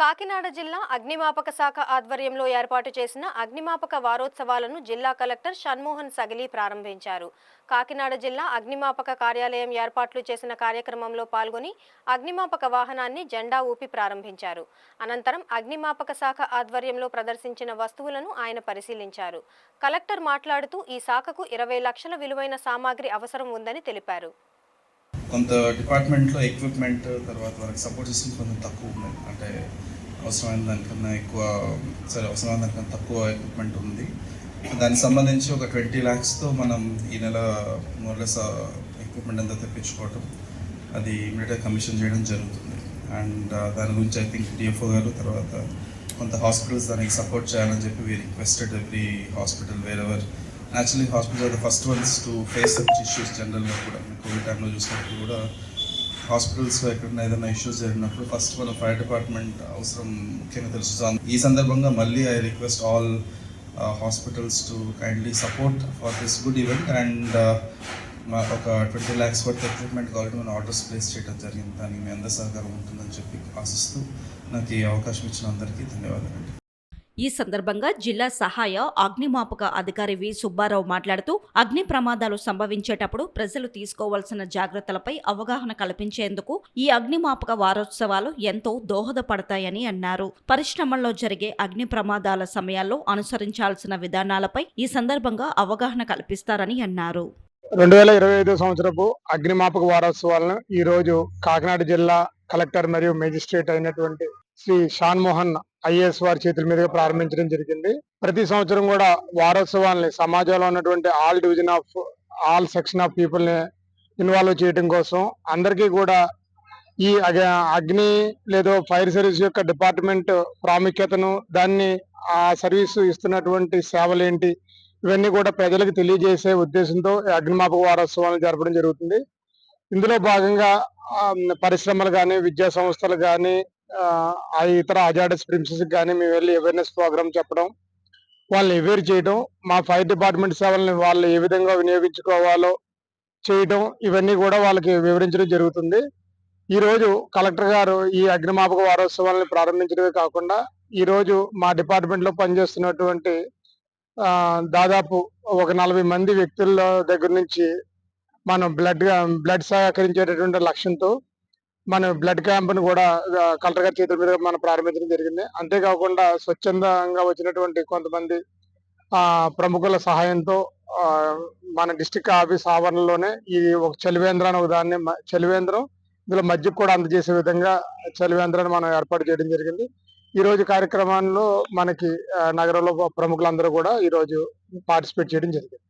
కాకినాడ జిల్లా అగ్నిమాపక శాఖ ఆధ్వర్యంలో ఏర్పాటు చేసిన అగ్నిమాపక వారోత్సవాలను జిల్లా కలెక్టర్ షణ్మోహన్ సగిలి ప్రారంభించారు. కాకినాడ జిల్లా అగ్నిమాపక కార్యాలయం ఏర్పాట్లు చేసిన కార్యక్రమంలో పాల్గొని అగ్నిమాపక వాహనాన్ని జెండా ఊపి ప్రారంభించారు. అనంతరం అగ్నిమాపక శాఖ ఆధ్వర్యంలో ప్రదర్శించిన వస్తువులను ఆయన పరిశీలించారు. కలెక్టర్ మాట్లాడుతూ ఈ శాఖకు 20 లక్షల విలువైన సామాగ్రి అవసరం ఉందని తెలిపారు. కొంత డిపార్ట్మెంట్లో ఎక్విప్మెంట్ తర్వాత వాళ్ళకి సపోర్ట్ సిస్టమ్స్ కొంచెం తక్కువ ఉన్నాయి. అంటే అవసరమైన దానికన్నా ఎక్కువ అవసరమైన దానికన్నా తక్కువ ఎక్విప్మెంట్ ఉంది. దానికి సంబంధించి ఒక 20 lakhsతో మనం ఈ నెల మోర్లెస్ ఎక్విప్మెంట్ అంతా తెప్పించుకోవటం, అది ఇమీడియట్గా కమిషన్ చేయడం జరుగుతుంది. అండ్ దాని గురించి ఐ థింక్ డిఎఫ్ఓ గారు తర్వాత కొంత హాస్పిటల్స్ దానికి సపోర్ట్ చేయాలని చెప్పి we requested every hospital wherever. Actually hospitals are the first ones to face such issues. జనరల్గా కూడా కోవిడ్ టైంలో చూసినప్పుడు కూడా హాస్పిటల్స్లో ఎక్కడైనా ఏదైనా ఇష్యూస్ జరిగినప్పుడు ఫస్ట్ మన ఫైర్ డిపార్ట్మెంట్ అవసరం ముఖ్యంగా తెలుసు. ఈ సందర్భంగా మళ్ళీ I request all hospitals to kindly support for this good event. And ఒక 20 lakhs వర్త్ ఎక్విప్మెంట్ ఆల్రెడీ మన ఆర్డర్స్ ప్లేస్ చేయడం జరిగింది. దానికి మీ అందరి సహకారం ఉంటుందని చెప్పి ఆశిస్తూ నాకు ఈ అవకాశం ఇచ్చిన అందరికీ ధన్యవాదాలండి. ఈ సందర్భంగా జిల్లా సహాయ అగ్నిమాపక అధికారి వి సుబ్బారావు మాట్లాడుతూ అగ్ని ప్రమాదాలు సంభవించేటప్పుడు ప్రజలు తీసుకోవాల్సిన జాగ్రత్తలపై అవగాహన కల్పించేందుకు ఈ అగ్నిమాపక వారోత్సవాలు ఎంతో దోహదపడతాయని అన్నారు. పరిశ్రమల్లో జరిగే అగ్ని ప్రమాదాల సమయాల్లో అనుసరించాల్సిన విధానాలపై ఈ సందర్భంగా అవగాహన కల్పిస్తారని అన్నారు. 2025 సంవత్సరపు అగ్నిమాపక వారోత్సవాలను ఈ రోజు కాకినాడ జిల్లా కలెక్టర్ మరియు మేజిస్ట్రేట్ అయినటువంటి శ్రీ షాన్మోహన్ ఐఏఎస్ వారి చేతుల మీదుగా ప్రారంభించడం జరిగింది. ప్రతి సంవత్సరం కూడా వారోత్సవాల్ని సమాజంలో ఉన్నటువంటి ఆల్ సెక్షన్ ఆఫ్ పీపుల్ ని ఇన్వాల్వ్ చేయడం కోసం అందరికీ కూడా ఈ అగ్ని లేదా ఫైర్ సర్వీస్ యొక్క డిపార్ట్మెంట్ ప్రాముఖ్యతను, దాన్ని ఆ సర్వీస్ ఇస్తున్నటువంటి సేవలు ఏంటి, ఇవన్నీ కూడా ప్రజలకు తెలియజేసే ఉద్దేశంతో అగ్నిమాపక వారోత్సవాలను జరపడం జరుగుతుంది. ఇందులో భాగంగా పరిశ్రమలు కానీ, విద్యా సంస్థలు కానీ, ఇతర హజార్డస్ ప్రిన్సెస్ కానీ మేము వెళ్ళి అవేర్నెస్ ప్రోగ్రామ్ చెప్పడం, వాళ్ళని అవేర్ చేయడం, మా ఫైర్ డిపార్ట్మెంట్ సేవల్ని వాళ్ళు ఏ విధంగా వినియోగించుకోవాలో చేయడం, ఇవన్నీ కూడా వాళ్ళకి వివరించడం జరుగుతుంది. ఈ రోజు కలెక్టర్ గారు ఈ అగ్నిమాపక వారోత్సవాలను ప్రారంభించడమే కాకుండా ఈ రోజు మా డిపార్ట్మెంట్ లో పనిచేస్తున్నటువంటి దాదాపు ఒక 40 మంది వ్యక్తుల దగ్గర నుంచి మనం బ్లడ్ సేకరించేటటువంటి లక్ష్యంతో మన బ్లడ్ క్యాంప్ను కూడా కలెక్టర్ గారి చేతుల మీద మనం ప్రారంభించడం జరిగింది. అంతేకాకుండా స్వచ్ఛందంగా వచ్చినటువంటి కొంతమంది ప్రముఖుల సహాయంతో మన డిస్ట్రిక్ట్ ఆఫీస్ ఆవరణలోనే ఈ ఒక చలివేంద్రం అనే దాన్ని చలివేంద్రం ఇందులో మధ్యకు కూడా అందజేసే విధంగా చలివేంద్రాన్ని మనం ఏర్పాటు చేయడం జరిగింది. ఈ రోజు కార్యక్రమాల్లో మనకి నగరంలో ప్రముఖులందరూ కూడా ఈ రోజు పార్టిసిపేట్ చేయడం జరిగింది.